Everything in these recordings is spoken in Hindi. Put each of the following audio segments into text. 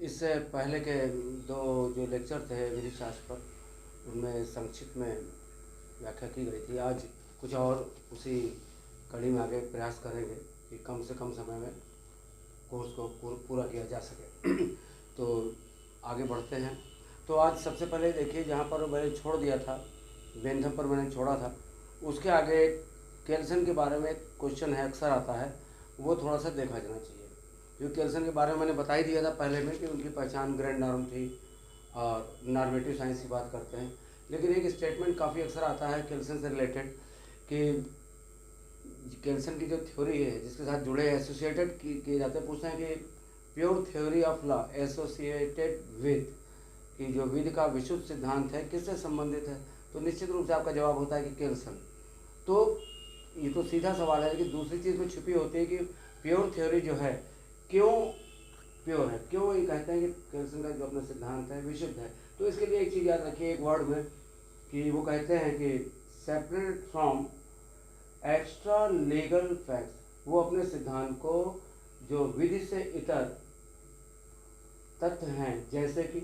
इससे पहले के दो जो लेक्चर थे विधि शास्त्र पर, उनमें संक्षिप्त में व्याख्या की गई थी। आज कुछ और उसी कड़ी में आगे प्रयास करेंगे कि कम से कम समय में कोर्स को पूरा किया जा सके। तो आगे बढ़ते हैं। तो आज सबसे पहले देखिए, जहाँ पर मैंने छोड़ दिया था, बेंथम पर मैंने छोड़ा था, उसके आगे केल्सन के बारे में एक क्वेश्चन है, अक्सर आता है, वो थोड़ा सा देखा जाना चाहिए। जो केल्सन के बारे में मैंने बता ही दिया था पहले में कि उनकी पहचान ग्रैंड नॉर्म थी और नॉर्मेटिव साइंस की बात करते हैं। लेकिन एक स्टेटमेंट काफ़ी अक्सर आता है केल्सन से रिलेटेड कि केल्सन की जो थ्योरी है जिसके साथ जुड़े एसोसिएटेड किए जाते हैं, पूछते हैं कि pure theory of law associated with, कि जो विधि का विशुद्ध सिद्धांत है किससे संबंधित है, तो निश्चित रूप से आपका जवाब होता है कि केल्सन। तो ये तो सीधा सवाल है, लेकिन दूसरी चीज़ में छुपी होती है कि प्योर थ्योरी जो है क्यों प्योर है, क्यों ये कहते हैं कि केल्सन का जो अपना सिद्धांत है विशुद्ध है। तो इसके लिए एक चीज़ याद रखिए एक वर्ड में, कि वो कहते हैं कि separate from extra legal facts, वो अपने सिद्धांत को जो विधि से इतर तथ्य हैं, जैसे कि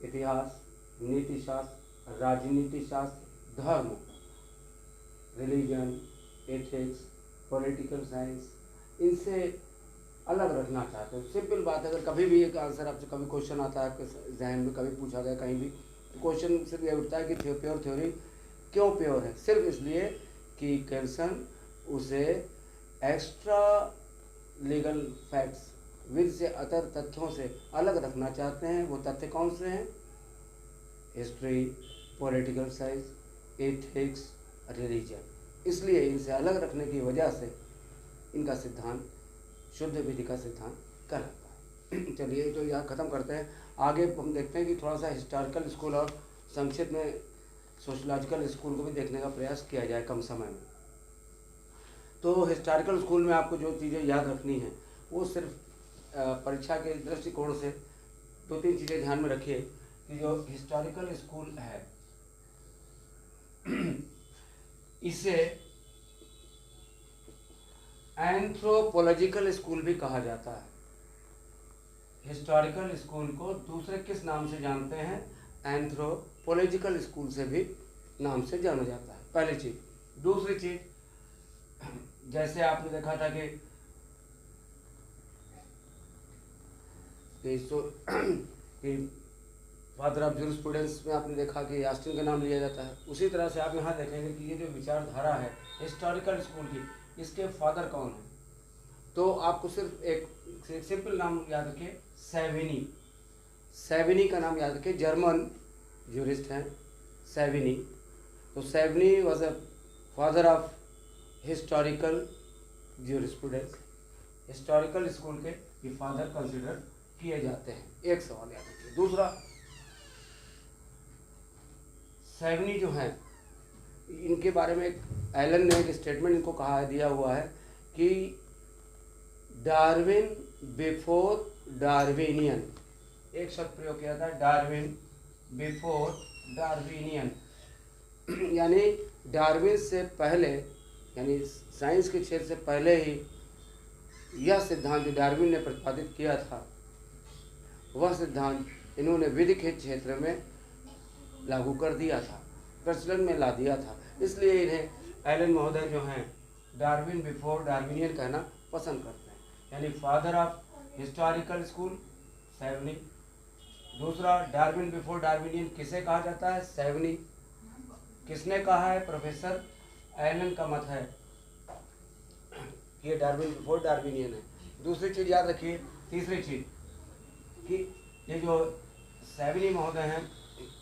इतिहास, नीति शास्त्र, राजनीति शास्त्र, धर्म, रिलीजन, एथिक्स, पॉलिटिकल साइंस, इनसे अलग रखना चाहते हैं। सिंपल बात है, अगर कभी भी एक आंसर आपसे कभी क्वेश्चन आता है आपके जहन में, कभी पूछा गया कहीं भी, तो क्वेश्चन सिर्फ ये उठता है कि प्योर थ्योरी क्यों प्योर है, सिर्फ इसलिए कि केल्सन उसे एक्स्ट्रा लीगल फैक्ट्स, विधि से अतर तथ्यों से अलग रखना चाहते हैं। वो तथ्य कौन से हैं? History, political science, ethics, religion. इसलिए इनसे अलग रखने की वजह से इनका सिद्धांत शुद्ध विधि का सिद्धांत कहलाता है। चलिए, तो यहाँ ख़त्म करते हैं। आगे हम देखते हैं कि थोड़ा सा हिस्टोरिकल स्कूल और संक्षिप्त में सोशलॉजिकल स्कूल को भी देखने का प्रयास किया जाए कम समय में। तो हिस्टोरिकल स्कूल में आपको जो चीज़ें याद रखनी है वो सिर्फ परीक्षा के दृष्टिकोण से दो तीन चीज़ें ध्यान में रखिए कि जो हिस्टोरिकल स्कूल है इसे एंथ्रोपोलॉजिकल स्कूल भी कहा जाता है। हिस्टोरिकल स्कूल को दूसरे किस नाम से जानते हैं? एंथ्रोपोलॉजिकल स्कूल से भी नाम से जाना जाता है, पहली चीज। दूसरी चीज, जैसे आपने देखा था कि फादर ऑफ जूरिस्प्रूडेंस में आपने देखा कि ऑस्टिन का नाम लिया जाता है। उसी तरह से आप यहाँ देखेंगे कि ये जो विचारधारा है हिस्टोरिकल स्कूल की, इसके फादर कौन है? तो आपको सिर्फ एक सिंपल नाम याद रखिए, सैविनी। सैविनी का नाम याद रखिए, जर्मन जूरिस्ट हैं सैविनी। तो Savigny was a father of historical jurisprudence. Historical school के ये फादर कंसिडर किए जाते हैं। एक सवाल याद रखिए। दूसरा, सैविनी जो है इनके बारे में एलन ने एक स्टेटमेंट इनको कहा दिया हुआ है कि डार्विन बिफोर डार्विनियन, एक शब्द प्रयोग किया था, डार्विन बिफोर डार्विनियन, यानी डार्विन से पहले, यानी साइंस के क्षेत्र से पहले ही यह सिद्धांत जो डार्विन ने प्रतिपादित किया था वह सिद्धांत इन्होंने विधि के क्षेत्र में लागू कर दिया था, प्रचलन में ला दिया था। इसलिए इन्हें एलन महोदय जो हैं डार्विन बिफोर डार्विनियन कहना पसंद करते हैं। यानी father of historical school Savigny. दूसरा, डार्विन बिफोर डार्विनियन किसे कहा जाता है? सैविनी। किसने कहा है? प्रोफेसर एलन का मत है ये डार्विन बिफोर डार्विनियन है। दूसरी चीज़ याद रखिए। तीसरी चीज़ कि ये जो सैविनी महोदय हैं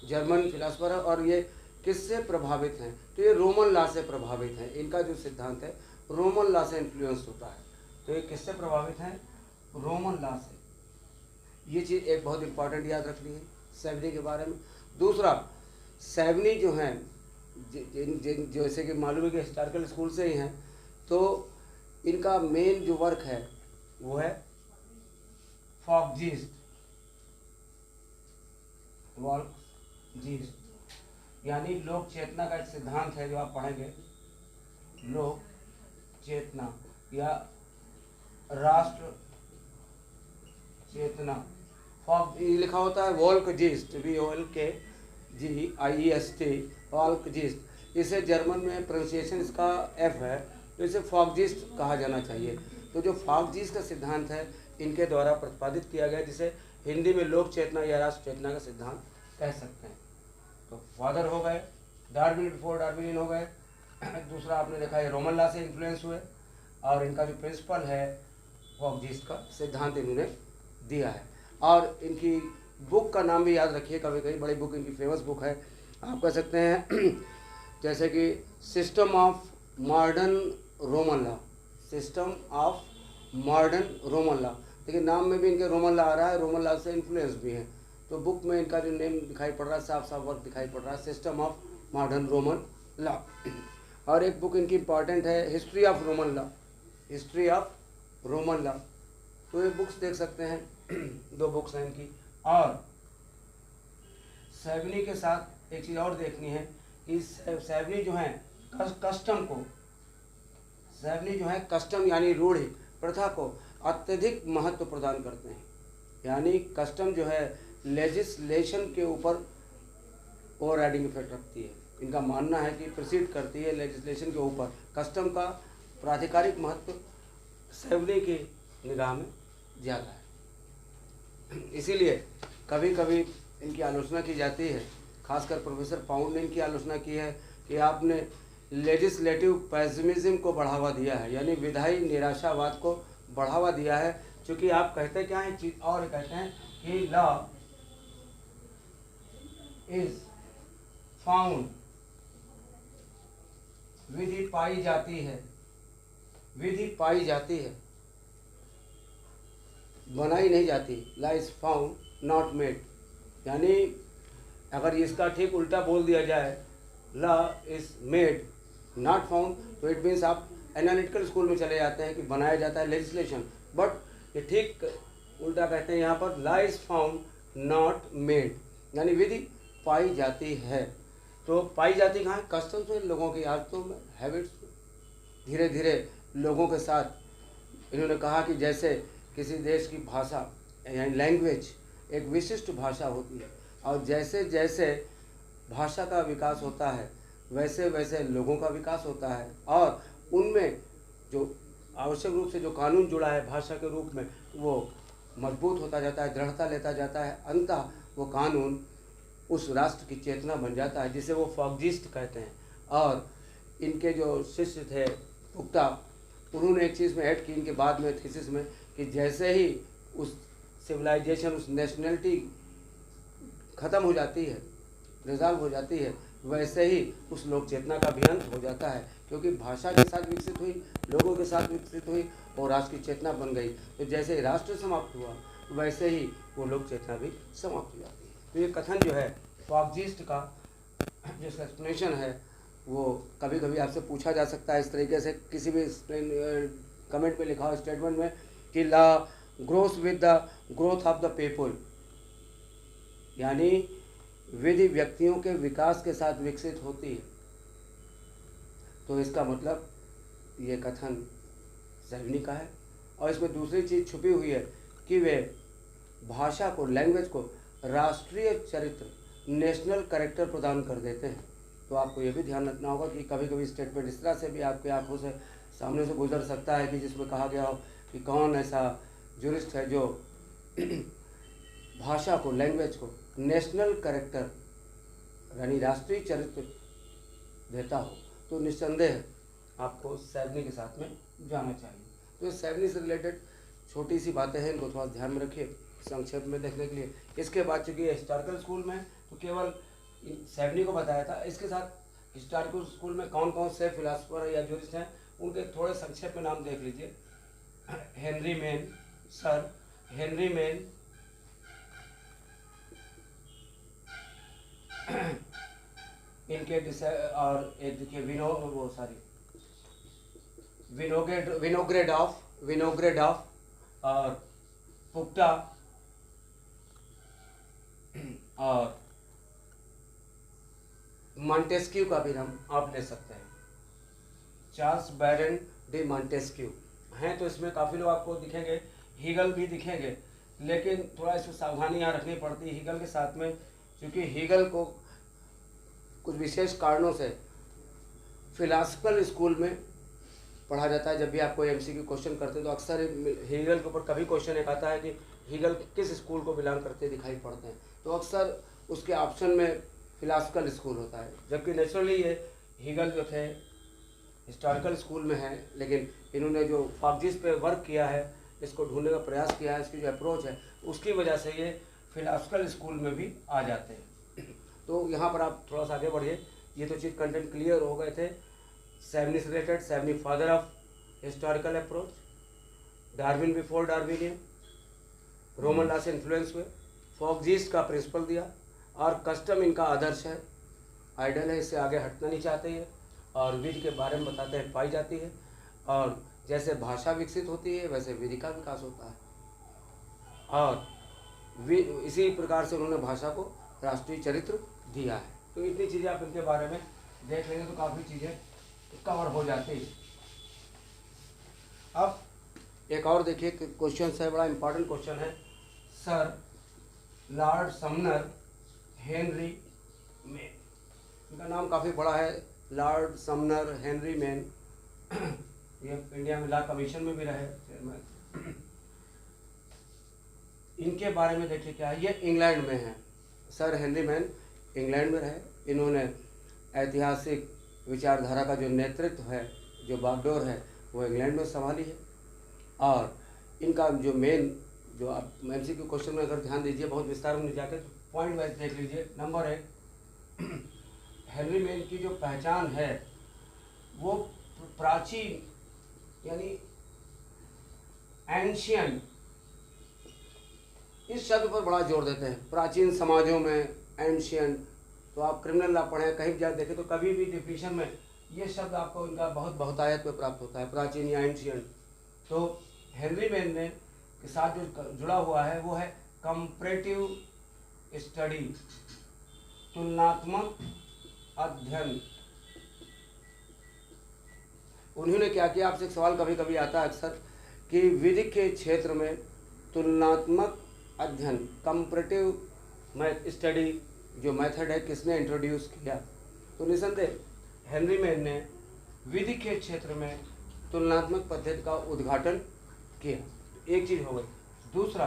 जर्मन फिलासफर है और ये किससे प्रभावित हैं? तो ये रोमन लॉ से प्रभावित हैं। इनका जो सिद्धांत है रोमन लॉ से इन्फ्लुएंस होता है। तो ये किससे प्रभावित हैं? रोमन लॉ से। ये चीज़ एक बहुत इंपॉर्टेंट याद रखनी है सैविनी के बारे में। दूसरा, सैविनी जो हैं जैसे कि मालूम है कि हिस्टोरिकल स्कूल से ही हैं, तो इनका मेन जो वर्क है वो है फॉकजीस्ट, यानी लोक चेतना का एक सिद्धांत है जो आप पढ़ेंगे, लोक चेतना या राष्ट्र चेतना फॉग ये लिखा होता है वोल्कजीस्ट, VOLKGIEST, वोल्कजीस्ट। इसे जर्मन में प्रोनाउंसिएशन इसका F है, तो इसे फॉगजीस्ट कहा जाना चाहिए। तो जो फॉगजीस्ट का सिद्धांत है इनके द्वारा प्रतिपादित किया गया, जिसे हिंदी में लोक चेतना या राष्ट्र चेतना का सिद्धांत कह सकते हैं। तो फादर हो गए, डार्विन बिफोर डार्विनियन हो गए। दूसरा आपने देखा है रोमन लॉ से इन्फ्लुएंस हुए, और इनका जो प्रिंसिपल है फॉगजीस्ट का सिद्धांत इन्होंने दिया है। और इनकी बुक का नाम भी याद रखिए, कभी कभी बड़ी बुक इनकी फेमस बुक है, आप कह सकते हैं जैसे कि system of modern Roman law, system of modern Roman law. देखिए नाम में भी इनके रोमन लॉ आ रहा है, रोमन लॉ से इन्फ्लुएंस भी है, तो बुक में इनका जो नेम दिखाई पड़ रहा है, साफ साफ वर्क दिखाई पड़ रहा है, system of modern Roman law. और एक बुक इनकी इंपॉर्टेंट है, history of Roman law, history of Roman law. तो ये बुक्स देख सकते हैं, 2 बुक्स हैं इनकी। और सेवनी के साथ एक चीज़ और देखनी है कि सेवनी जो है कस्टम को, सेवनी जो है कस्टम यानी रूढ़ि प्रथा को अत्यधिक महत्व प्रदान करते हैं। यानी कस्टम जो है लेजिस्लेशन के ऊपर ओवर राइडिंग इफेक्ट रखती है। इनका मानना है कि प्रोसीड करती है लेजिस्लेशन के ऊपर। कस्टम का प्राधिकारिक महत्व सेवनी की निगाह में ज़्यादा है, इसीलिए कभी कभी इनकी आलोचना की जाती है। खासकर प्रोफेसर पाउंड ने इनकी आलोचना की है कि आपने लेजिस्लेटिव पेसिमिज्म को बढ़ावा दिया है, यानी विधायी निराशावाद को बढ़ावा दिया है। क्योंकि आप कहते क्या हैं, चीज और कहते हैं कि लॉ इज फाउंड, विधि पाई जाती है, विधि पाई जाती है, बनाई नहीं जाती। Law is found not made, यानी अगर इसका ठीक उल्टा बोल दिया जाए, law is made not found, तो इट मीन्स आप एनालिटिकल स्कूल में चले जाते हैं कि बनाया जाता है लेजिस्लेशन। बट ये ठीक उल्टा कहते हैं यहाँ पर, law is found not made, यानी विधि पाई जाती है। तो पाई जाती कहाँ है? कस्टम्स में, लोगों की आदतों में, हैबिट्स में। धीरे धीरे लोगों के साथ इन्होंने कहा कि जैसे किसी देश की भाषा यानी लैंग्वेज एक विशिष्ट भाषा होती है, और जैसे जैसे भाषा का विकास होता है वैसे वैसे लोगों का विकास होता है, और उनमें जो आवश्यक रूप से जो कानून जुड़ा है भाषा के रूप में वो मजबूत होता जाता है, दृढ़ता लेता जाता है। अंततः वो कानून उस राष्ट्र की चेतना बन जाता है, जिसे वो फॉगजिस्ट कहते हैं। और इनके जो शिष्य थे पुख्ता, उन्होंने एक चीज़ में ऐड की इनके बाद में थीसिस में, कि जैसे ही उस सिविलाइजेशन, उस नेशनलिटी ख़त्म हो जाती है, रिजॉल्व हो जाती है, वैसे ही उस लोक चेतना का भी अंत हो जाता है। क्योंकि भाषा के साथ विकसित हुई, लोगों के साथ विकसित हुई और राष्ट्र की चेतना बन गई। तो जैसे ही राष्ट्र समाप्त हुआ वैसे ही वो लोक चेतना भी समाप्त हो जाती है। तो ये कथन जो है फॉगजिस्ट का जो एक्सप्लेनेशन है वो कभी कभी आपसे पूछा जा सकता है इस तरीके से, किसी भी कमेंट में लिखा हो स्टेटमेंट में कि law grows with the growth of the people, यानी विधि व्यक्तियों के विकास के साथ विकसित होती है। तो इसका मतलब ये कथन सेवनी का है। और इसमें दूसरी चीज़ छुपी हुई है कि वे भाषा को, लैंग्वेज को राष्ट्रीय चरित्र, नेशनल कैरेक्टर प्रदान कर देते हैं। तो आपको ये भी ध्यान रखना होगा कि कभी कभी स्टेटमेंट इस तरह से भी आपके आंखों से सामने से गुजर सकता है कि जिसमें कहा गया हो कि कौन ऐसा जुरिस्ट है जो भाषा को, लैंग्वेज को नेशनल कैरेक्टर यानी राष्ट्रीय चरित्र देता हो। तो निस्संदेह आपको सेवनी के साथ में जाना चाहिए। तो सेवनी से रिलेटेड छोटी सी बातें हैं, इनको थोड़ा ध्यान में रखिए संक्षेप में देखने के लिए। इसके बाद चूँकि हिस्टोरिकल स्कूल में तो केवल सेवनी को बताया था, इसके साथ हिस्टोरिकल स्कूल में कौन कौन से फिलासफर या जूरिस्ट हैं उनके थोड़े संक्षेप में नाम देख लीजिए। Henry main, sir Henry main, इनके और एक देखिए विनोग्रेडॉफ और पुख्ता और मॉन्टेस्क्यू का भी नाम आप ले सकते हैं। चार्ल्स बैरन डी मॉन्टेस्क्यू हैं, तो इसमें काफ़ी लोग आपको दिखेंगे, हीगल भी दिखेंगे, लेकिन थोड़ा इसमें सावधानी यहाँ रखनी पड़ती है हीगल के साथ में, क्योंकि हीगल को कुछ विशेष कारणों से फिलासफिकल स्कूल में पढ़ा जाता है। जब भी आप कोई एमसीक्यू क्वेश्चन करते हैं तो अक्सर हीगल के ऊपर कभी क्वेश्चन एक आता है कि हीगल किस स्कूल को बिलोंग करते दिखाई पड़ते हैं, तो अक्सर उसके ऑप्शन में फिलासफिकल स्कूल होता है। जबकि नेचुरली ये हीगल जो थे हिस्टोरिकल स्कूल में है, लेकिन इन्होंने जो फॉक्जिस पे वर्क किया है, इसको ढूंढने का प्रयास किया है, इसकी जो अप्रोच है उसकी वजह से ये फिलासफिकल स्कूल में भी आ जाते हैं। तो यहाँ पर आप थोड़ा सा आगे बढ़िए। ये तो चीज़ कंटेंट क्लियर हो गए थे। सेवनी से related, Savigny father of historical approach, Darwin before Darwinian, Roman law से इन्फ्लुएंस हुए, फॉक्जिस का प्रिंसिपल दिया, और कस्टम इनका आदर्श है, आइडल है, इससे आगे हटना नहीं चाहते हैं, और विधि के बारे में बताते हैं पाई जाती है। और जैसे भाषा विकसित होती है वैसे विधि का विकास होता है, और इसी प्रकार से उन्होंने भाषा को राष्ट्रीय चरित्र दिया है। तो इतनी चीज़ें आप इनके बारे में देख लेंगे तो काफ़ी चीज़ें कवर हो जाती है। अब एक और देखिए क्वेश्चन है, बड़ा इंपॉर्टेंट क्वेश्चन है। Sir Lord Sumner Henry main, इनका नाम काफ़ी बड़ा है, लॉर्ड समनर हेनरी मेन। ये इंडिया में लॉ कमीशन में भी रहे चेयरमैन। इनके बारे में देखिए क्या है, ये इंग्लैंड में है। सर हेनरी मैन इंग्लैंड में रहे। इन्होंने ऐतिहासिक विचारधारा का जो नेतृत्व है, जो बागडोर है, वो इंग्लैंड में संभाली है। और इनका जो मेन, जो आप एमसीक्यू क्वेश्चन में अगर ध्यान दीजिए, बहुत विस्तार में जाके तो पॉइंट वाइज देख लीजिए। नंबर 1, हेनरी मेन की जो पहचान है वो प्राचीन यानी एंशियंट, इस शब्द पर बड़ा जोर देते हैं। प्राचीन समाजों में एंशियंट, तो आप क्रिमिनल लॉ पढ़ें, कहीं भी जा देखें तो कभी भी डिफिनीशन में ये शब्द आपको इनका बहुतायत में प्राप्त होता है, प्राचीन या एंशियंट। तो हेनरी मेन ने के साथ जो जुड़ा हुआ है वो है कंपैरेटिव स्टडी, तुलनात्मक अध्ययन। उन्होंने क्या किया, आपसे एक सवाल कभी कभी आता है अक्सर कि विधि के क्षेत्र में तुलनात्मक अध्ययन, कंपैरेटिव स्टडी जो मेथड है, किसने इंट्रोड्यूस किया? तो निसंदेह हेनरी मेन ने विधि के क्षेत्र में तुलनात्मक पद्धति का उद्घाटन किया। एक चीज हो गई। दूसरा,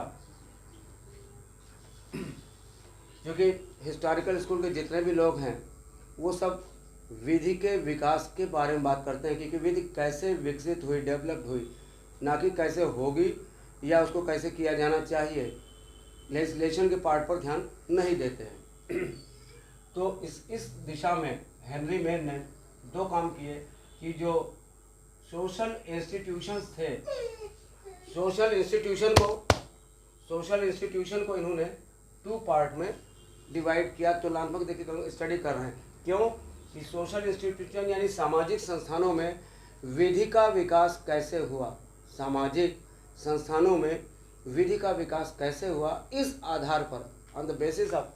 जो कि हिस्टोरिकल स्कूल के जितने भी लोग हैं वो सब विधि के विकास के बारे में बात करते हैं, क्योंकि विधि कैसे विकसित हुई, डेवलप्ड हुई, ना कि कैसे होगी या उसको कैसे किया जाना चाहिए, लेजिस्लेशन के पार्ट पर ध्यान नहीं देते हैं। तो इस दिशा में हेनरी मेन ने 2 काम किए कि जो सोशल इंस्टीट्यूशंस थे, सोशल इंस्टीट्यूशन को इन्होंने 2 पार्ट में डिवाइड किया। तुलनात्मक देखिए स्टडी कर रहे हैं, क्यों कि सोशल इंस्टीट्यूशन यानी सामाजिक संस्थानों में विधि का विकास कैसे हुआ, सामाजिक संस्थानों में विधि का विकास कैसे हुआ, इस आधार पर, ऑन द बेसिस ऑफ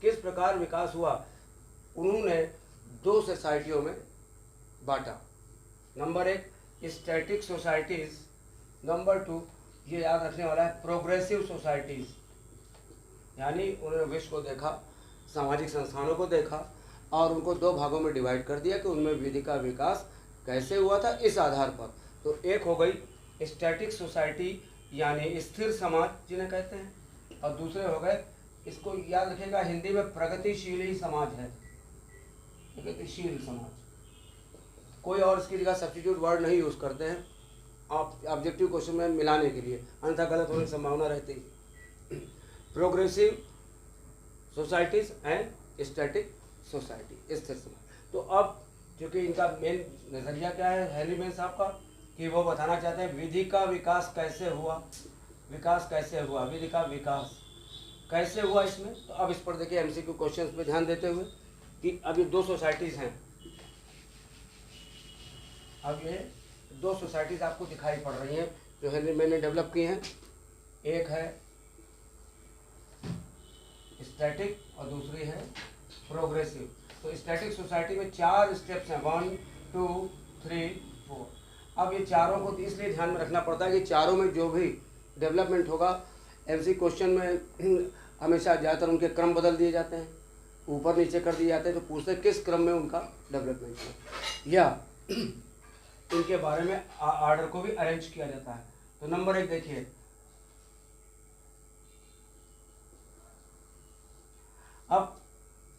किस प्रकार विकास हुआ, उन्होंने 2 सोसाइटियों में बांटा। नंबर 1 स्टैटिक सोसाइटीज, नंबर 2 ये याद रखने वाला है प्रोग्रेसिव सोसाइटीज। यानी उन्होंने विश्व को देखा, सामाजिक संस्थानों को देखा और उनको 2 भागों में डिवाइड कर दिया कि उनमें विधि का विकास कैसे हुआ था, इस आधार पर। तो एक हो गई स्टैटिक सोसाइटी यानी स्थिर समाज जिन्हें कहते हैं, और दूसरे हो गए, इसको याद रखिएगा हिंदी में प्रगतिशील ही समाज है, प्रगतिशील समाज। कोई और इसकी जगह सब्स्टिट्यूट वर्ड नहीं यूज़ करते हैं आप ऑब्जेक्टिव क्वेश्चन में मिलाने के लिए, अन्यथा गलत होने की संभावना रहती है। Progressive societies and static society, स्थिर समाज। तो अब क्योंकि इनका मेन नज़रिया क्या है हेनरी मेन साहब का, कि वो बताना चाहते हैं विधि का विकास कैसे हुआ, विधि का विकास कैसे हुआ इसमें। तो अब इस पर देखिए एमसीक्यू क्वेश्चंस पे ध्यान देते हुए कि अब ये 2 सोसाइटीज़ हैं, अब ये 2 सोसाइटीज़ आपको दिखाई पड़ रही हैं जो हेनरी मेन ने डेवलप की हैं। एक है स्टैटिक और दूसरी है प्रोग्रेसिव। तो स्टैटिक सोसाइटी में 4 स्टेप्स हैं, 1 2 3 4। अब ये चारों को इसलिए ध्यान में रखना पड़ता है कि चारों में जो भी डेवलपमेंट होगा एमसी क्वेश्चन में हमेशा ज़्यादातर उनके क्रम बदल दिए जाते हैं, ऊपर नीचे कर दिए जाते हैं, तो पूछते हैं किस क्रम में उनका डेवलपमेंट है, या इनके बारे में आर्डर को भी अरेंज किया जाता है। तो नंबर 1 देखिए, अब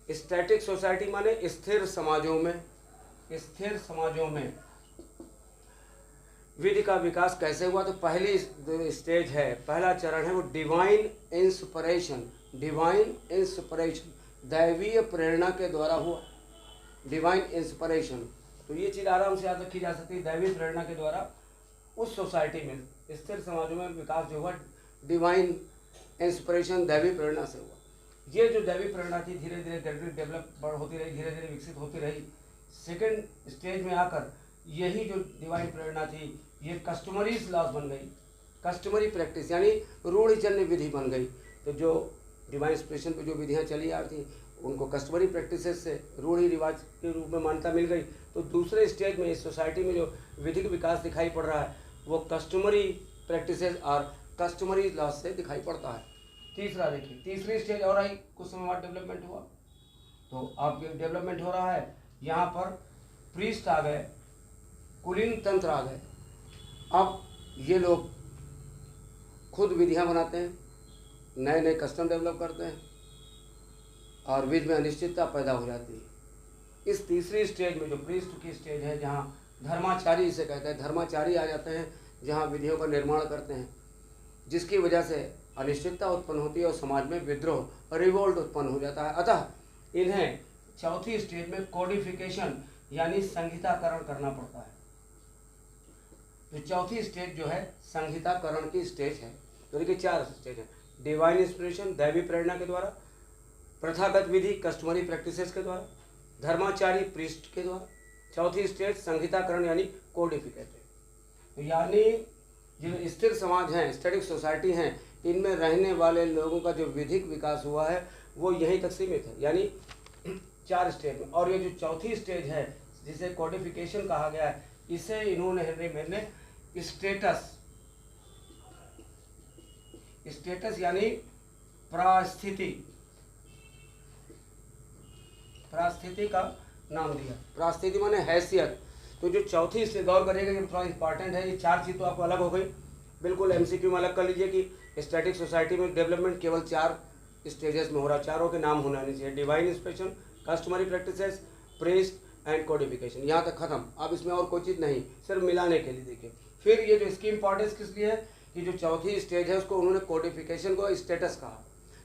स्टैटिक सोसाइटी माने स्थिर समाजों में विधि का विकास कैसे हुआ। तो पहली स्टेज है, पहला चरण है वो डिवाइन इंस्पिरेशन, दैवीय प्रेरणा के द्वारा हुआ, डिवाइन इंस्पिरेशन। तो ये चीज़ आराम से याद रखी जा सकती है, दैवीय प्रेरणा के द्वारा उस सोसाइटी में, स्थिर समाजों में विकास जो हुआ डिवाइन इंस्पिरेशन, दैवीय प्रेरणा से हुआ। ये जो दैवीय प्रेरणा थी धीरे धीरे ग्रेजुअली डेवलप होती रही, धीरे धीरे विकसित होती रही। सेकेंड स्टेज में आकर यही जो डिवाइन प्रेरणा थी ये कस्टमरी लॉज बन गई, कस्टमरी प्रैक्टिस यानी रूढ़िजन्य विधि बन गई। तो जो डिवाइन इंस्पिरेशन पे जो विधियाँ चली आ रही थी उनको कस्टमरी प्रैक्टिसेस से रूढ़ि रिवाज के रूप में मान्यता मिल गई। तो दूसरे स्टेज में इस सोसाइटी में जो विधिक विकास दिखाई पड़ रहा है वो कस्टमरी प्रैक्टिसेस और कस्टमरी लॉज से दिखाई पड़ता है। तीसरा देखिए, तीसरी स्टेज और आई, कुछ समय बाद डेवलपमेंट हुआ। तो अब डेवलपमेंट हो रहा है, यहाँ पर प्रीस्ट आ गए, कुलीन तंत्र आ गए। अब ये लोग खुद विधियाँ बनाते हैं, नए नए कस्टम डेवलप करते हैं और विधि में अनिश्चितता पैदा हो जाती है। इस तीसरी स्टेज में जो प्रीस्ट की स्टेज है, जहाँ धर्माचारी इसे कहते हैं, धर्माचारी आ जाते हैं, जहाँ विधियों का निर्माण करते हैं, जिसकी वजह से अनिश्चितता उत्पन्न होती है और समाज में विद्रोह, रिवोल्ट उत्पन्न हो जाता है। अतः इन्हें चौथी स्टेज में कोडिफिकेशन यानी संहिताकरण करना पड़ता है। तो चौथी स्टेज जो है संहिताकरण की स्टेज है। तो देखिए 4 स्टेज है, डिवाइन इंस्पिरेशन दैवी प्रेरणा के द्वारा, प्रथागत विधि कस्टमरी प्रैक्टिसेस के द्वारा, धर्माचारी प्रीस्ट के द्वारा, चौथी स्टेज संहिताकरण यानी कोडिफिकेटेड। तो यानी जो स्थिर समाज हैं, स्टैटिक सोसाइटी हैं, इनमें रहने वाले लोगों का जो विधिक विकास हुआ है वो यहीं तक सीमित है, यानी 4 स्टेज में। और ये जो चौथी स्टेज है जिसे कोडिफिकेशन कहा गया है, इसे इन्होंने हेनरी मेन ने स्टेटस यानी प्रास्थिति का नाम दिया। प्रास्थिति माने हैसियत। तो जो चौथी स्टेज, गौर करिएगा ये थोड़ा इंपॉर्टेंट है, ये 4 चीज़ तो आपको अलग हो गई, बिल्कुल एमसीक्यू में अलग कर लीजिए कि स्टैटिक सोसाइटी में डेवलपमेंट केवल 4 स्टेजेस में हो रहा है, चारों के नाम होना नहीं चाहिए, divine inspiration, customary practices, priest and codification, यहाँ तक खत्म। अब इसमें और कोई चीज़ नहीं, सिर्फ मिलाने के लिए देखिए। फिर ये जो इसकी इंपॉर्टेंस किस लिए है कि जो चौथी स्टेज है उसको उन्होंने कोडिफिकेशन को स्टेटस कहा।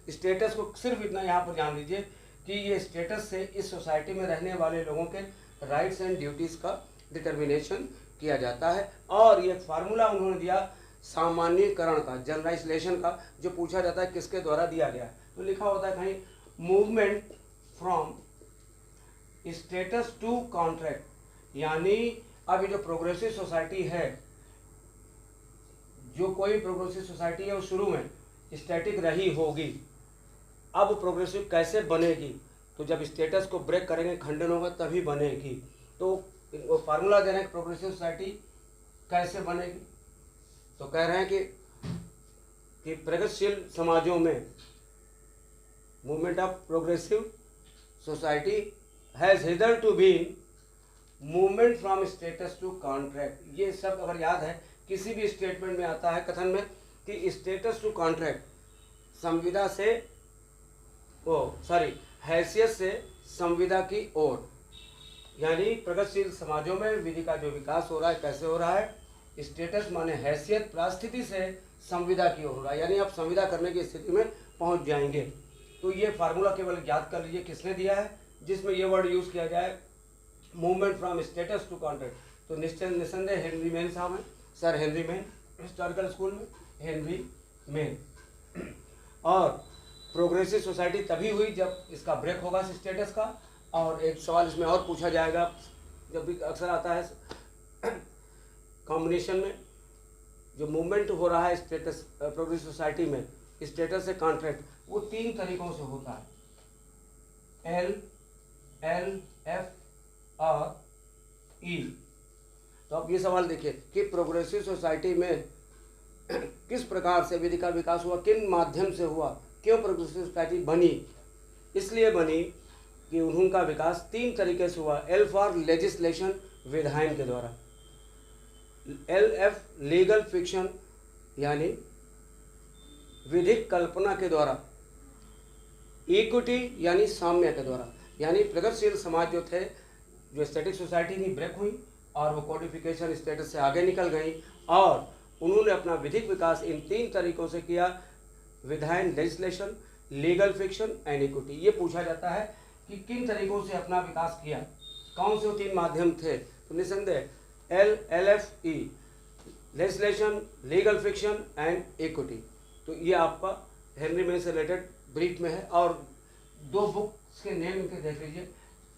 स्टेटस को सिर्फ इतना यहाँ पर जान लीजिए कि ये स्टेटस से इस सोसाइटी में रहने वाले लोगों के राइट्स एंड ड्यूटीज़ का डिटर्मिनेशन किया जाता है। और ये फार्मूला उन्होंने दिया सामान्यीकरण का, जनरलाइजेशन का, जो पूछा जाता है किसके द्वारा दिया गया है। तो लिखा होता है कहीं movement from status to contract, यानी अब ये जो प्रोग्रेसिव सोसाइटी है, जो कोई प्रोग्रेसिव सोसाइटी है वो शुरू में स्टैटिक रही होगी, अब प्रोग्रेसिव कैसे बनेगी, तो जब स्टेटस को ब्रेक करेंगे, खंडन होगा, तभी बनेगी। तो वो फार्मूला दे रहे हैं प्रोग्रेसिव सोसाइटी कैसे बनेगी। तो कह रहे हैं कि प्रगतिशील समाजों में movement of progressive society has hitherto been movement from status to contract. ये सब अगर याद है किसी भी स्टेटमेंट में आता है कथन में कि स्टेटस टू कॉन्ट्रैक्ट, संविदा से हैसियत से संविदा की ओर, यानी प्रगतिशील समाजों में विधि का जो विकास हो रहा है कैसे हो रहा है, स्टेटस माने हैसियत, परिस्थिति से संविदा की ओर हो रहा है, यानी आप संविदा करने की स्थिति में पहुंच जाएंगे। तो ये फार्मूला केवल याद कर लीजिए किसने दिया है, जिसमें ये वर्ड यूज किया जाए movement from status to contract. तो निस्संदेह हेनरी मेन साहब हैं, sir Henry Maine, historical school में हेनरी मेन। और प्रोग्रेसिव सोसाइटी तभी हुई जब इसका ब्रेक होगा स्टेटस का। और एक सवाल इसमें और पूछा जाएगा, जब भी अक्सर आता है कॉम्बिनेशन में, जो मूवमेंट हो रहा है स्टेटस प्रोग्रेसिव सोसाइटी में स्टेटस से कॉन्ट्रैक्ट, वो 3 तरीकों से होता है, एल, एफ और ई। तो अब ये सवाल देखिए कि प्रोग्रेसिव सोसाइटी में किस प्रकार से विधि का विकास हुआ, किन माध्यम से हुआ, क्यों प्रोग्रेसिव सोसाइटी बनी। इसलिए बनी कि उनका विकास 3 तरीके से हुआ। एल फॉर लेजिस्लेशन, विधायन के द्वारा। LF लीगल फिक्शन, यानी विधिक कल्पना के द्वारा। इक्विटी यानी साम्य के द्वारा, यानी प्रगतिशील समाज जो थे, जो स्टैटिक सोसाइटी की ब्रेक हुई और वो कोडिफिकेशन स्टेटस से आगे निकल गई और उन्होंने अपना विधिक विकास इन 3 तरीकों से किया, विधायन, legislation, legal fiction and equity. ये पूछा जाता है कि किन तरीकों से अपना विकास किया, कौन से 3 माध्यम थे। तो निसंदेह LFE, legislation, legal fiction and equity. तो ये आपका हेनरी मेन से रिलेटेड ब्रीफ में है। और 2 बुक्स के नेम इनके देख लीजिए,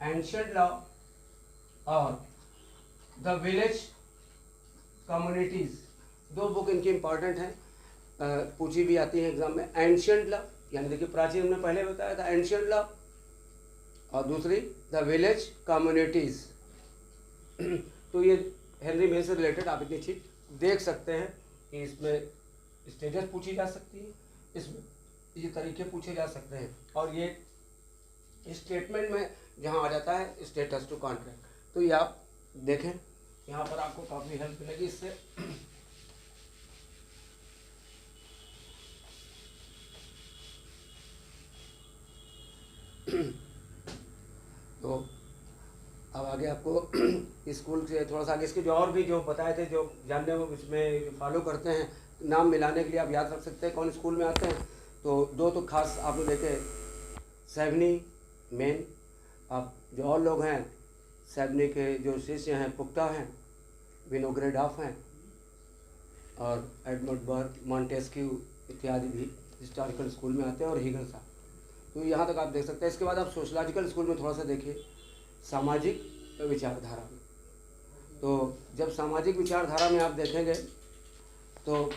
एंशिएंट लॉ और द विलेज कम्युनिटीज। 2 बुक इनकी इंपॉर्टेंट हैं, पूछी भी आती है एग्जाम में। एंशिएंट लॉ यानी देखिए प्राचीन, हमने पहले बताया था एंशिएंट लॉ, और दूसरी द विलेज कम्युनिटीज। तो ये हेनरी मेन से रिलेटेड आप इतनी चीज देख सकते हैं कि इसमें स्टेटस पूछी जा सकती है, इसमें ये तरीके पूछे जा सकते हैं, और ये स्टेटमेंट में जहाँ आ जाता है स्टेटस टू कॉन्ट्रैक्ट। तो ये आप देखें, यहाँ पर आपको काफ़ी हेल्प मिलेगी इससे। तो अब आगे आपको स्कूल से थोड़ा सा आगे इसके जो और भी जो बताए थे, जो जानने में इसमें फॉलो करते हैं, नाम मिलाने के लिए आप याद रख सकते हैं कौन स्कूल में आते हैं। तो 2 तो खास आपने देखे, सेवनी मेन। अब जो और लोग हैं सेवनी के जो शिष्य हैं, पुख्ता हैं, विनोग्रेडॉफ हैं, और एडमंड बर्ग, मॉन्टेस्क्यू इत्यादि भी हिस्टोरिकल स्कूल में आते हैं, और हीगल साहब। तो यहाँ तक आप देख सकते हैं। इसके बाद आप सोशलॉजिकल स्कूल में थोड़ा सा देखिए, सामाजिक विचारधारा में। तो जब सामाजिक विचारधारा में आप देखेंगे तो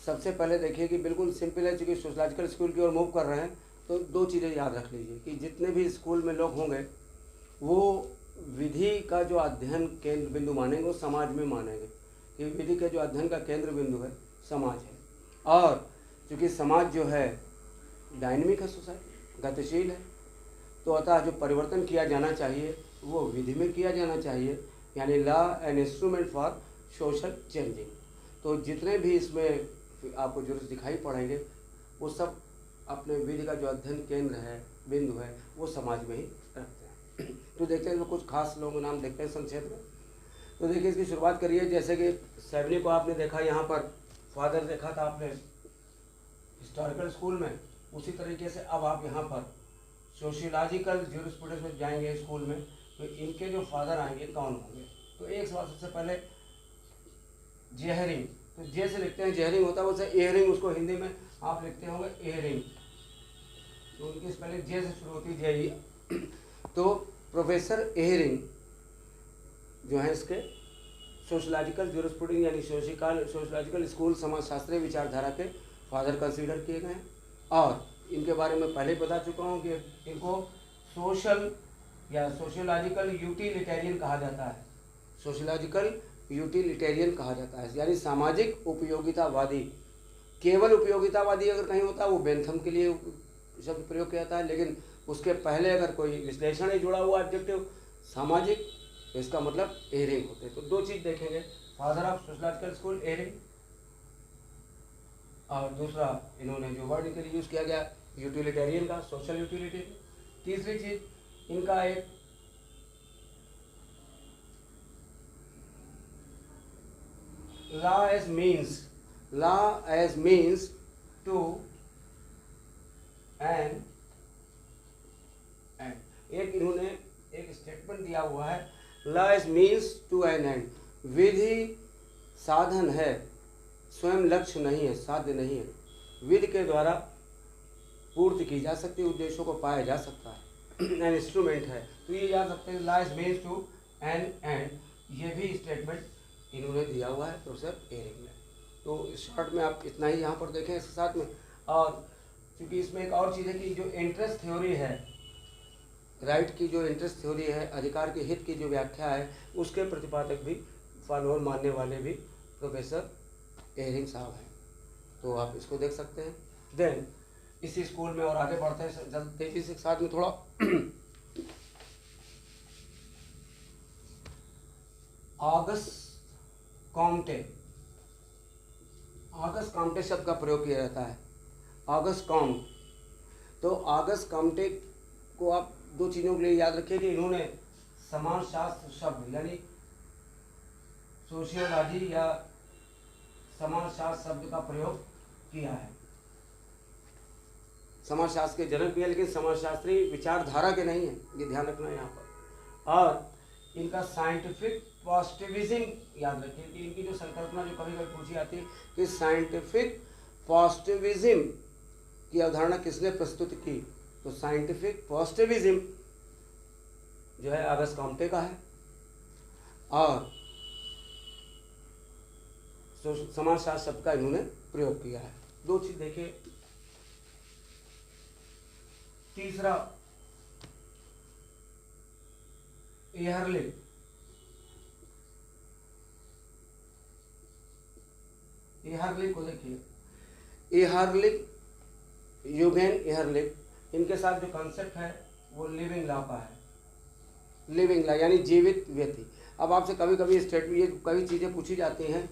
सबसे पहले देखिए कि बिल्कुल सिंपल है, चूँकि सोशलॉजिकल स्कूल की ओर मूव कर रहे हैं, तो 2 चीज़ें याद रख लीजिए कि जितने भी स्कूल में लोग होंगे वो विधि का जो अध्ययन केंद्र बिंदु मानेंगे, वो समाज में मानेंगे कि विधि के जो अध्ययन का केंद्र बिंदु है समाज है। और चूँकि समाज जो है डायनेमिक है, सोसाइटी गतिशील है, तो अतः जो परिवर्तन किया जाना चाहिए वो विधि में किया जाना चाहिए, यानी law and instrument for social changing. तो जितने भी इसमें आपको जो दिखाई पड़ेंगे वो सब अपने विधि का जो अध्ययन केंद्र है, बिंदु है, वो समाज में ही रखते हैं। तो देखते हैं, तो कुछ खास लोगों के नाम देखते हैं संक्षेप में। तो देखिए इसकी शुरुआत करिए। जैसे कि सेवनी को आपने देखा, यहाँ पर फादर देखा था आपने हिस्टोरिकल स्कूल में, उसी तरीके से अब आप यहाँ पर सोशियोलॉजिकल ज्यूरिस्प्रूडेंस में जाएंगे स्कूल में, तो इनके जो फादर आएंगे कौन होंगे। तो एक सवाल सबसे पहले जेहरिंग, तो जे से लिखते हैं जेहरिंग होता है, वैसे एहरिंग उसको हिंदी में आप लिखते होंगे एहरिंग, तो उनकी स्पेलिंग जे से शुरू होती है, जे। तो प्रोफेसर एहरिंग जो है इसके सोशलॉजिकल ज्यूरिस्प्रूडेंस यानी सोशलॉजिकल स्कूल समाजशास्त्रीय विचारधारा के फादर कंसीडर किए गए हैं। और इनके बारे में पहले बता चुका हूँ कि इनको सोशल या सोशियोलॉजिकल यूटिलिटेरियन कहा जाता है। सोशियोलॉजिकल यूटिलिटेरियन कहा जाता है, यानी सामाजिक उपयोगितावादी। केवल उपयोगितावादी अगर कहीं होता है वो बेंथम के लिए शब्द प्रयोग किया जाता है, लेकिन उसके पहले अगर कोई विश्लेषण ही जुड़ा हुआ एडजेक्टिव सामाजिक, तो इसका मतलब एहरिंग होते हैं। तो 2 चीज़ देखेंगे, फादर ऑफ सोशलॉजिकल स्कूल एहरिंग, और दूसरा इन्होंने जो वर्ड इनके लिए यूज़ किया गया यूटिलिटेरियन का, सोशल यूटिलिटी। तीसरी चीज़ इनका एक law as means to an end। एक इन्होंने एक स्टेटमेंट दिया हुआ है, law as means to an end। विधि साधन है, स्वयं लक्ष्य नहीं है, साध्य नहीं है। विधि के द्वारा पूर्ति की जा सकती है, उद्देश्यों को पाया जा सकता है, एन इंस्ट्रूमेंट है। तो ये याद रखते हैं, law is means to an end. ये भी स्टेटमेंट इन्होंने दिया हुआ है प्रोफेसर एहरिंग ने। तो शॉर्ट में आप इतना ही यहाँ पर देखें इसके साथ में। और क्योंकि इसमें एक और चीज़ है कि जो इंटरेस्ट थ्योरी है, राइट की जो इंटरेस्ट थ्योरी है, अधिकार के हित की जो व्याख्या है, उसके प्रतिपादक भी फॉलोअर मानने वाले भी प्रोफेसर एहरिंग साहब हैं, तो आप इसको देख सकते हैं। देन इसी स्कूल में और आगे बढ़ते हैं जल्द तेजी से, साथ में थोड़ा ऑगस्ट कॉम्टे, ऑगस्ट कॉम्टे शब्द का प्रयोग किया जाता है। ऑगस्ट कॉम्ट, तो ऑगस्ट कॉम्टे को आप दो चीज़ों के लिए याद रखिए कि इन्होंने समाजशास्त्र शब्द यानी सोशियोलॉजी या समाजशास्त्र शब्द का प्रयोग किया है। समाजशास्त्र के जनक भी है, लेकिन समाजशास्त्री विचारधारा के नहीं है, ये ध्यान रखना है यहाँ पर। और इनका साइंटिफिक पॉजिटिविज्म याद रखिए कि इनकी जो संकल्पना जो कभी कभी पूछी आती है कि साइंटिफिक पॉजिटिविज्म की अवधारणा किसने प्रस्तुत की, तो साइंटिफिक पॉजिटिविज्म जो है ऑगस्ट कॉम्टे का है। और समाजशास्त्र शब्द का इन्होंने प्रयोग किया है। दो चीज देखिए। तीसरा एहरलिख, एहरलिख को देखिए, एहरलिख, यूगेन एहरलिख, इनके साथ जो कॉन्सेप्ट है वो लिविंग लॉ का है। लिविंग लॉ यानी जीवित व्यक्ति। अब आपसे कभी कभी स्टेटमेंट ये कई चीज़ें पूछी जाती हैं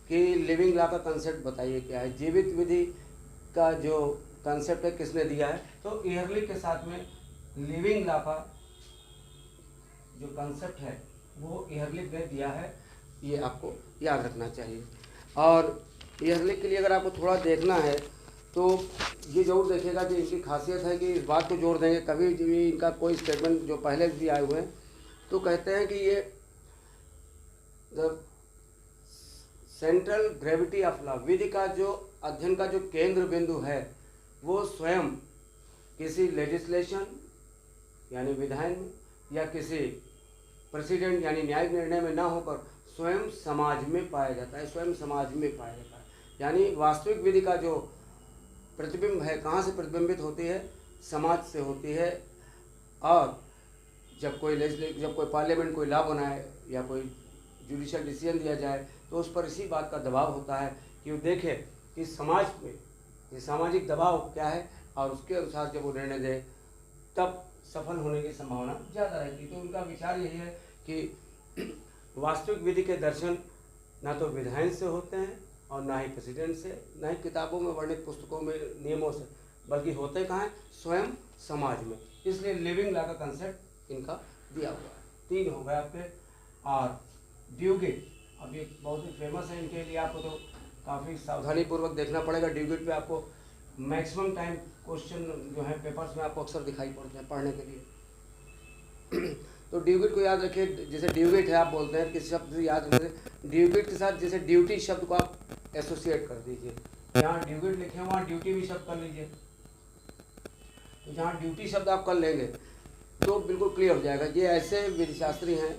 कि लिविंग लॉ का कंसेप्ट बताइए क्या है, जीवित विधि का जो कंसेप्ट है किसने दिया है, तो एहरलिख के साथ में लिविंग लॉ का जो कंसेप्ट है वो एहरलिख ने दिया है, ये आपको याद रखना चाहिए। और एहरलिख के लिए अगर आपको थोड़ा देखना है तो ये जरूर देखिएगा कि इनकी खासियत है कि इस बात को जोड़ देंगे, कभी भी इनका कोई स्टेटमेंट जो पहले भी आए हुए हैं तो कहते हैं कि ये the central gravity of law, विधि का जो अध्ययन का जो केंद्र बिंदु है वो स्वयं किसी लेजिस्लेशन यानी विधान में या किसी प्रेसिडेंट यानी न्यायिक निर्णय में ना होकर स्वयं समाज में पाया जाता है, स्वयं समाज में पाया जाता है। यानी वास्तविक विधि का जो प्रतिबिंब है कहाँ से प्रतिबिंबित होती है, समाज से होती है। और जब कोई पार्लियामेंट कोई लॉ बनाए या कोई जुडिशियल डिसीजन दिया जाए तो उस पर इसी बात का दबाव होता है कि वो देखे कि समाज में ये सामाजिक दबाव क्या है और उसके अनुसार जब वो निर्णय दे तब सफल होने की संभावना ज़्यादा रहती है। तो उनका विचार यही है कि वास्तविक विधि के दर्शन ना तो विधान से होते हैं और ना ही प्रेसिडेंट से, ना ही किताबों में वर्णित पुस्तकों में नियमों से, बल्कि होते कहाँ हैं, स्वयं समाज में। इसलिए लिविंग लॉ का कंसेप्ट इनका दिया हुआ है। 3 हो गए आपके। और ड्यूगेट, अब ये बहुत ही फेमस है, इनके लिए आपको तो काफ़ी सावधानी पूर्वक देखना पड़ेगा। ड्यूगेट पे आपको मैक्सिमम टाइम क्वेश्चन जो है पेपर्स में आपको अक्सर दिखाई पड़ते हैं पढ़ने के लिए। तो ड्यूगेट को याद रखिए, जैसे ड्यूगेट है आप बोलते हैं किस शब्द से याद रखिए, ड्यूगेट के साथ जैसे ड्यूटी शब्द को आप एसोसिएट कर दीजिए। जहाँ ड्यूगेट लिखे हैं वहाँ ड्यूटी भी शब्द कर लीजिए। तो जहाँ ड्यूटी शब्द आप कर लेंगे तो बिल्कुल क्लियर हो जाएगा। ये ऐसे विधिशास्त्री हैं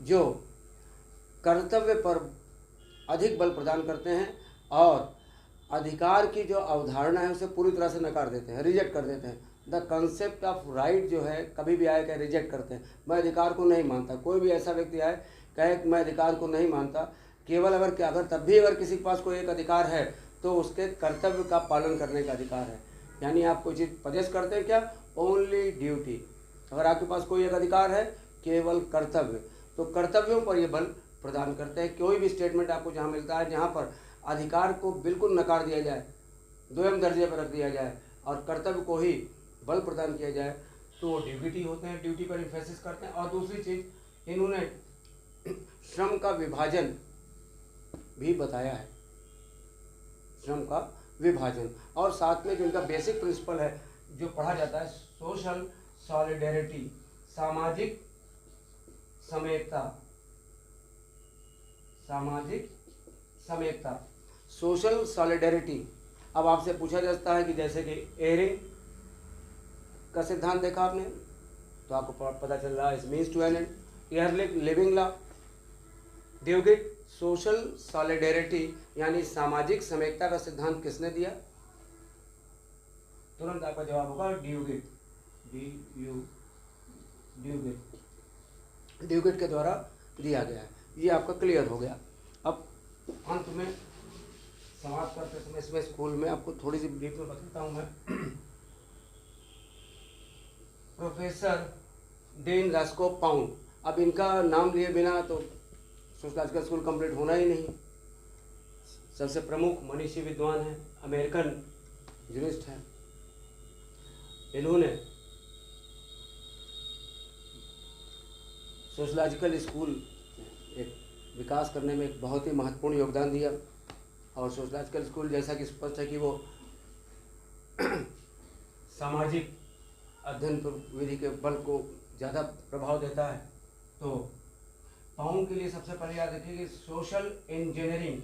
जो कर्तव्य पर अधिक बल प्रदान करते हैं और अधिकार की जो अवधारणा है उसे पूरी तरह से नकार देते हैं, रिजेक्ट कर देते हैं। द कंसेप्ट ऑफ राइट जो है कभी भी आए क्या रिजेक्ट करते हैं, मैं अधिकार को नहीं मानता। कोई भी ऐसा व्यक्ति आए कहे कि मैं अधिकार को नहीं मानता, केवल अगर तब भी अगर किसी के पास कोई एक अधिकार है तो उसके कर्तव्य का पालन करने का अधिकार है। यानी आप कोई चीज़ पजेस करते हैं क्या, ओनली ड्यूटी। अगर आपके पास कोई एक अधिकार है केवल कर्तव्य, तो कर्तव्यों पर ये बल प्रदान करते हैं। कोई भी स्टेटमेंट आपको जहाँ मिलता है जहाँ पर अधिकार को बिल्कुल नकार दिया जाए, द्वयम दर्जे पर रख दिया जाए और कर्तव्य को ही बल प्रदान किया जाए तो वो ड्यूटी होते हैं, ड्यूटी पर इम्फेसिस करते हैं। और दूसरी चीज़ इन्होंने श्रम का विभाजन भी बताया है, श्रम का विभाजन। और साथ में जो इनका बेसिक प्रिंसिपल है जो पढ़ा जाता है, सोशल सॉलिडेरिटी, सामाजिक समेकता, सामाजिक समेकता, सोशल सॉलिडेरिटी। अब आपसे पूछा जाता है कि जैसे कि एहरिंग का सिद्धांत देखा आपने तो आपको पता चल रहा है it means to an end, Ehrlich living law, Duguit social solidarity यानी सामाजिक समेकता का सिद्धांत किसने दिया, तुरंत आपका जवाब होगा ड्यूगेट, ड्यूगेट के द्वारा दिया गया है। ये आपका क्लियर हो गया। अब अंत में समाप्त करते समय इसमें स्कूल में आपको थोड़ी सी ब्रीफ में बताता हूँ मैं। प्रोफेसर डेन रास्को पाउंड, अब इनका नाम लिए बिना तो सोशलॉजिकल स्कूल कंप्लीट होना ही नहीं। सबसे प्रमुख मनीषी विद्वान हैं, अमेरिकन जूरिस्ट हैं। इन्होंने सोशलॉजिकल स्कूल एक विकास करने में एक बहुत ही महत्वपूर्ण योगदान दिया। और सोशलॉजिकल स्कूल जैसा कि स्पष्ट है कि वो सामाजिक अध्ययन विधि के बल को ज़्यादा प्रभाव देता है। तो पाउंड के लिए सबसे पहले याद रखिए कि सोशल इंजीनियरिंग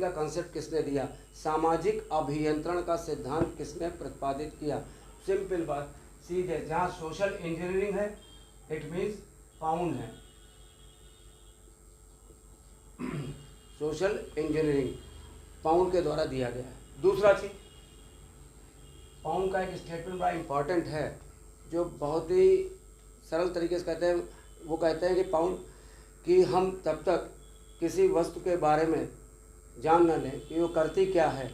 का कंसेप्ट किसने दिया, सामाजिक अभियंत्रण का सिद्धांत किसने प्रतिपादित किया। सिंपल बात, सीधे, जहाँ सोशल इंजीनियरिंग है इट मीन्स पाउंड है। सोशल इंजीनियरिंग पाउंड के द्वारा दिया गया है। दूसरा चीज, पाउंड का एक स्टेटमेंट बड़ा इंपॉर्टेंट है जो बहुत ही सरल तरीके से कहते हैं। वो कहते हैं कि पाउंड कि हम तब तक किसी वस्तु के बारे में जान न लें कि वो करती क्या है,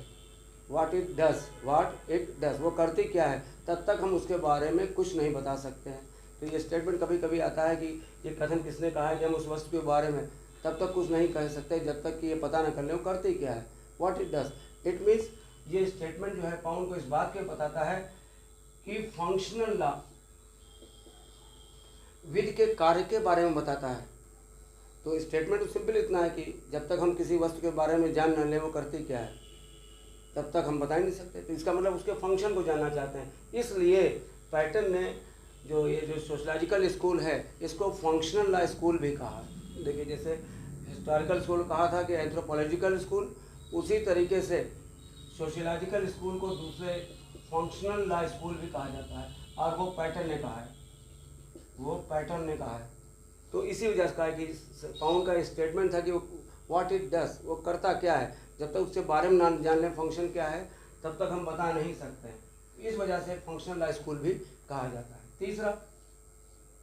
व्हाट इट डज, वो करती क्या है, तब तक हम उसके बारे में कुछ नहीं बता सकते हैं। तो ये स्टेटमेंट कभी कभी आता है कि ये कथन किसने कहा है कि हम उस वस्तु के बारे में तब तक कुछ नहीं कह सकते जब तक कि ये पता न कर लें वो करती क्या है, what it does. It means ये स्टेटमेंट जो है पाउंड को इस बात के बताता है कि फंक्शनल लॉ विधि के कार्य के बारे में बताता है। तो स्टेटमेंट सिंपल इतना है कि जब तक हम किसी वस्तु के बारे में जान न लें वो करती क्या है तब तक हम बता ही नहीं सकते। तो इसका मतलब उसके फंक्शन को जानना चाहते हैं। इसलिए पैटर्न ने जो सोशलॉजिकल स्कूल है इसको फंक्शनल लॉ स्कूल भी कहा है। देखिए, जैसे हिस्टोरिकल स्कूल कहा था कि एंथ्रोपोलॉजिकल स्कूल, उसी तरीके से सोशलॉजिकल स्कूल को दूसरे फंक्शनल लॉ स्कूल भी कहा जाता है। और वो पैटर्न ने कहा है, तो इसी वजह से कहा है कि पाउंड का स्टेटमेंट था कि वो व्हाट इट डज, वो करता क्या है, जब तक उसके बारे में ना जान लें फंक्शन क्या है तब तक हम बता नहीं सकते हैं। इस वजह से फंक्शनल लॉ स्कूल भी कहा जाता है। तीसरा,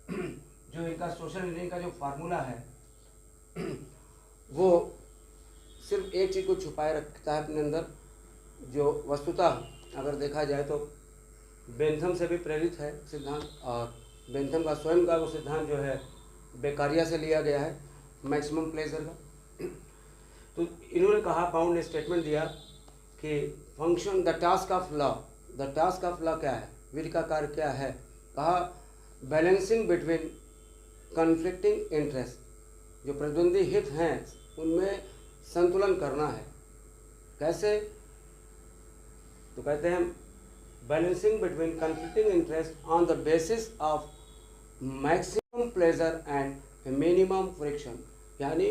जो इनका सोशल इंजीनियरिंग का जो फार्मूला है वो सिर्फ एक चीज़ को छुपाए रखता है अपने अंदर, जो वस्तुतः अगर देखा जाए तो बेंथम से भी प्रेरित है सिद्धांत। और बेंथम का स्वयं का वो सिद्धांत जो है बेकारिया से लिया गया है, मैक्सिमम प्लेजर का। तो इन्होंने कहा, पाउंड ने स्टेटमेंट दिया कि function the task of law क्या है, विधि का कार्य क्या है। कहा बैलेंसिंग बिटवीन कन्फ्लिक्टिंग इंटरेस्ट, जो प्रतिद्वंदी हित हैं उनमें संतुलन करना है। कैसे, तो कहते हैं balancing between conflicting interest on the basis of maximum pleasure and minimum friction, यानी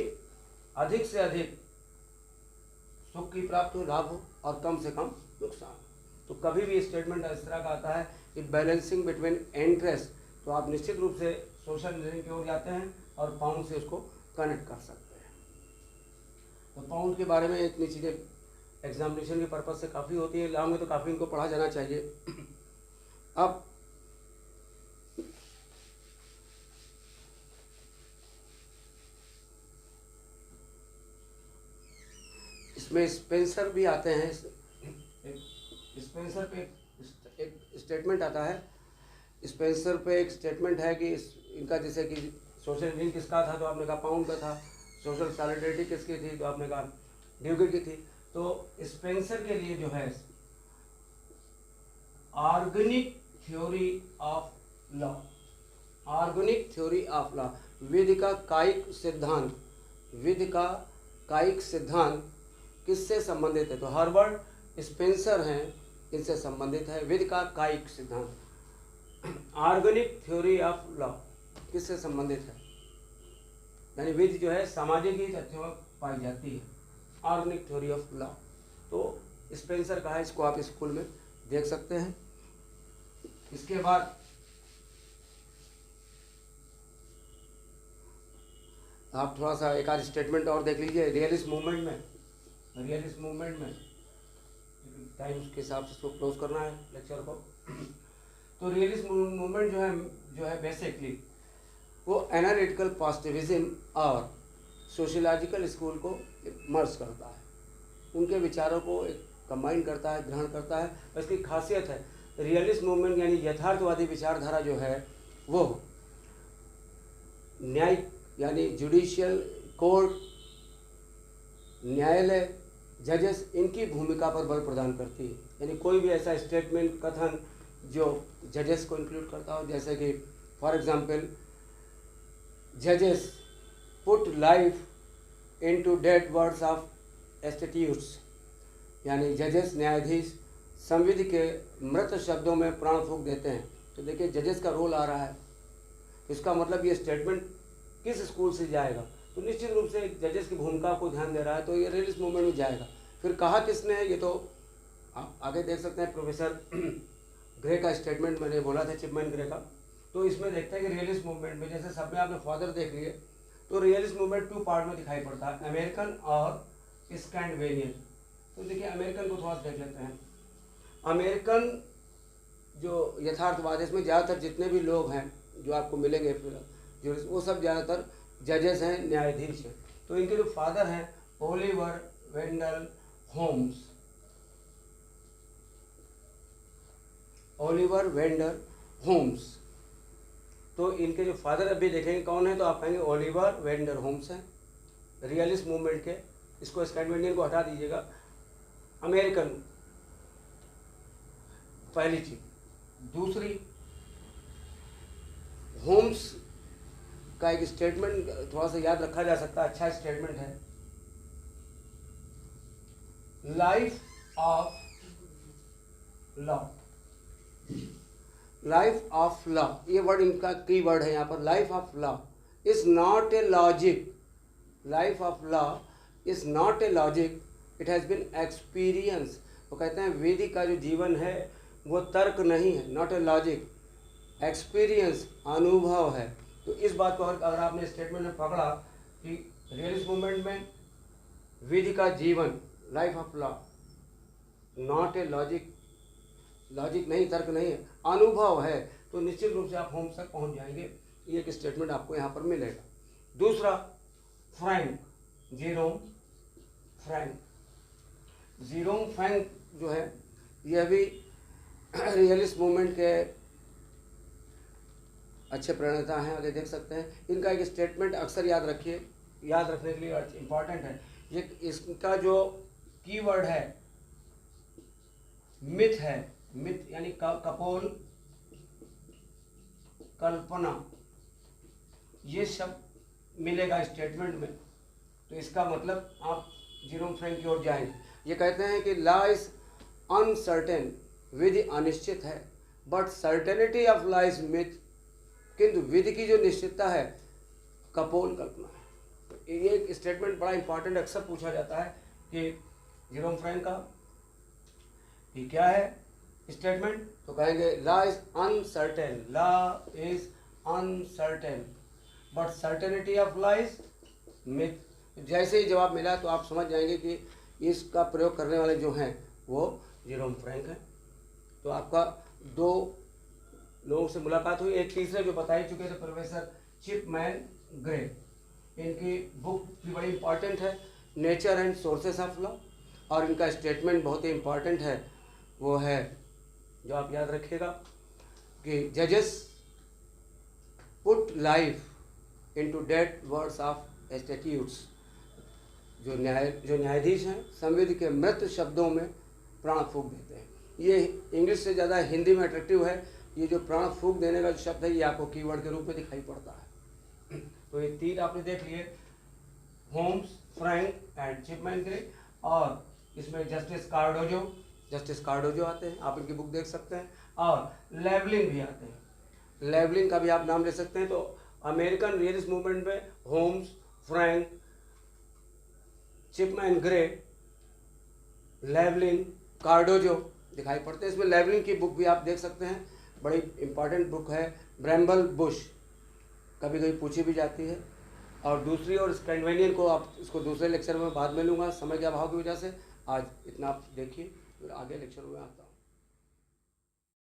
अधिक से अधिक सुख की प्राप्ति हो, लाभ हो, और कम से कम नुकसान। तो कभी भी स्टेटमेंट इस तरह का आता है कि बैलेंसिंग बिटवीन इंटरेस्ट, तो आप निश्चित रूप से सोशल इंजीनियरिंग की ओर जाते हैं और पाउंड से उसको कनेक्ट कर सकते हैं। तो पाउंड के बारे में इतनी चीज़ें एग्जामिनेशन के पर्पज से काफ़ी होती है, लॉ में तो काफ़ी इनको पढ़ा जाना चाहिए। अब इसमें स्पेंसर भी आते हैं। स्पेंसर पे एक स्टेटमेंट आता है। स्पेंसर पे एक स्टेटमेंट है कि इनका, जैसे कि सोशल इंजीनियरिंग किसका था, तो आपने कहा पाउंड का था। सोशल सॉलिडरिटी किसकी थी, तो आपने कहा ड्यूगिड की थी। तो स्पेंसर के लिए जो है ऑर्गेनिक थ्योरी ऑफ लॉ, विधि का कायिक सिद्धांत किससे संबंधित है, तो हर्बर्ट स्पेंसर हैं, इनसे संबंधित है विधि का कायिक सिद्धांत। ऑर्गेनिक थ्योरी ऑफ लॉ किससे संबंधित है, यानी विधि जो है सामाजिक ही तथ्यों में पाई जाती है, ऑर्गेनिक थ्योरी ऑफ लॉ। तो स्पेंसर का है, इसको आप स्कूल में देख सकते हैं। इसके बाद आप थोड़ा सा एक आध स्टेटमेंट और देख लीजिए। रियलिस्ट मूवमेंट में टाइम के हिसाब से इसको क्लोज करना है लेक्चर को। तो रियलिस्ट मूवमेंट जो है बेसिकली वो एनालिटिकल पॉजिटिविज्म और सोशियोलॉजिकल स्कूल को मर्ज करता है, उनके विचारों को एक कंबाइन करता है, ग्रहण करता है। इसकी खासियत है रियलिस्ट मूवमेंट यानी यथार्थवादी विचारधारा जो है वो न्यायिक यानी जुडिशियल कोर्ट, न्यायालय, जजेस, इनकी भूमिका पर बल प्रदान करती है। यानी कोई भी ऐसा स्टेटमेंट, कथन जो जजेस को इंक्लूड करता हो, जैसे कि फॉर एग्जांपल जजेस put life into dead words of statutes, यानी जजेस, न्यायाधीश संविधि के मृत शब्दों में प्राण फूंक देते हैं। तो देखिए जजेस का रोल आ रहा है, तो इसका मतलब ये स्टेटमेंट किस स्कूल से जाएगा, तो निश्चित रूप से जजेस की भूमिका को ध्यान दे रहा है, तो ये रियलिस्ट मूवमेंट में जाएगा। फिर कहा किसने है, ये तो आप आगे देख सकते हैं, प्रोफेसर ग्रे का स्टेटमेंट मैंने बोला था, चिपमैन ग्रे का। तो इसमें देखते हैं कि रियलिस्ट मूवमेंट में जैसे सब में आपने फादर देख लिए, तो रियलिस्ट मूवमेंट 2 पार्ट में दिखाई पड़ता है, अमेरिकन और स्कैंडिनेवियन। तो देखिए अमेरिकन को थोड़ा सा देख लेते हैं। अमेरिकन जो यथार्थवाद है, इसमें ज़्यादातर जितने भी लोग हैं जो आपको मिलेंगे जो वो सब ज़्यादातर जजेस हैं, न्यायाधीश हैं। तो इनके जो फादर हैं ओलिवर वेंडल होम्स, ओलिवर वेंडल होम्स, तो इनके जो फादर अभी देखेंगे कौन है, तो आप कहेंगे ओलिवर वेंडल होम्स हैं, रियलिस्ट मूवमेंट के। इसको स्कैंडिनेवियन को हटा दीजिएगा, अमेरिकन पहली चीज। दूसरी, होम्स का एक स्टेटमेंट थोड़ा सा याद रखा जा सकता है, अच्छा स्टेटमेंट है, life of law. Life of law, ये वर्ड इनका की वर्ड है यहाँ पर। Life of law is not a logic, life of law is not a logic, it has been experience. वो कहते हैं वेदी का जो जीवन है वो तर्क नहीं है, नॉट ए लॉजिक, एक्सपीरियंस, अनुभव है। तो इस बात को अगर आपने स्टेटमेंट में पकड़ा कि रियलिस्ट मूवमेंट में विधि का जीवन, life of law, not a logic, logic नहीं, तर्क नहीं है, अनुभव है, तो निश्चित रूप से आप होम्स तक पहुंच जाएंगे। ये एक स्टेटमेंट आपको यहाँ पर मिलेगा। दूसरा, Frank, Jerome Frank, Jerome Frank जो है यह भी रियलिस्ट मूवमेंट के अच्छे प्रणेता हैं, आगे देख सकते हैं। इनका एक स्टेटमेंट अक्सर याद रखिए, याद रखने के लिए इम्पॉर्टेंट है। ये इसका जो कीवर्ड है मिथ है, मिथ यानी कपोल, कल्पना, ये शब्द मिलेगा स्टेटमेंट में। तो इसका मतलब आप जेरोम फ्रैंक की ओर जाएंगे। ये कहते हैं कि लॉ इज अनसर्टेन, विधि अनिश्चित है, but certainty of law is myth, किंतु विधि की जो निश्चितता है कपोल, कल्पना है। तो ये एक स्टेटमेंट बड़ा इंपॉर्टेंट अक्सर पूछा जाता है कि जेरोम फ्रैंक का ये क्या है स्टेटमेंट, तो कहेंगे law is uncertain, law is uncertain but certainty of law is myth. जैसे ही जवाब मिला तो आप समझ जाएंगे कि इसका प्रयोग करने वाले जो हैं वो जेरोम फ्रैंक हैं। तो आपका 2 लोगों से मुलाकात हुई। एक तीसरे जो बता ही चुके थे प्रोफेसर चिपमैन ग्रे, इनकी बुक भी बड़ी इंपॉर्टेंट है, nature and sources of law, और इनका स्टेटमेंट बहुत ही इंपॉर्टेंट है, वो है जो आप याद रखिएगा कि जजेस put life into dead words of statutes, जो न्यायाधीश हैं संविधि के मृत शब्दों में प्राण फूंक देते हैं। ये इंग्लिश से ज़्यादा हिंदी में अट्रैक्टिव है। ये जो प्राण फूंक देने का जो शब्द है ये आपको कीवर्ड के रूप में दिखाई पड़ता है। तो ये 3 आपने देख लिए, होम्स, फ्रैंक एंड चिपमैन ग्रे, और इसमें जस्टिस कार्डोजो आते हैं, आप इनकी बुक देख सकते हैं, और लेवलिन भी आते हैं। लेवलिन का भी आप नाम ले सकते हैं। तो अमेरिकन रियलिस्ट मूवमेंट में होम्स, फ्रैंक, चिपमैन ग्रे, लेवलिन, कार्डोजो दिखाई पड़ते हैं। इसमें लेवलिन की बुक भी आप देख सकते हैं, बड़ी इंपॉर्टेंट बुक है, ब्रैम्बल बुश, कभी कभी पूछी भी जाती है। और दूसरी और स्कैंडिनेवियन को आप इसको दूसरे लेक्चर में बाद में लूँगा, समय के अभाव की वजह से। आज इतना आप देखिए, फिर आगे लेक्चर में आता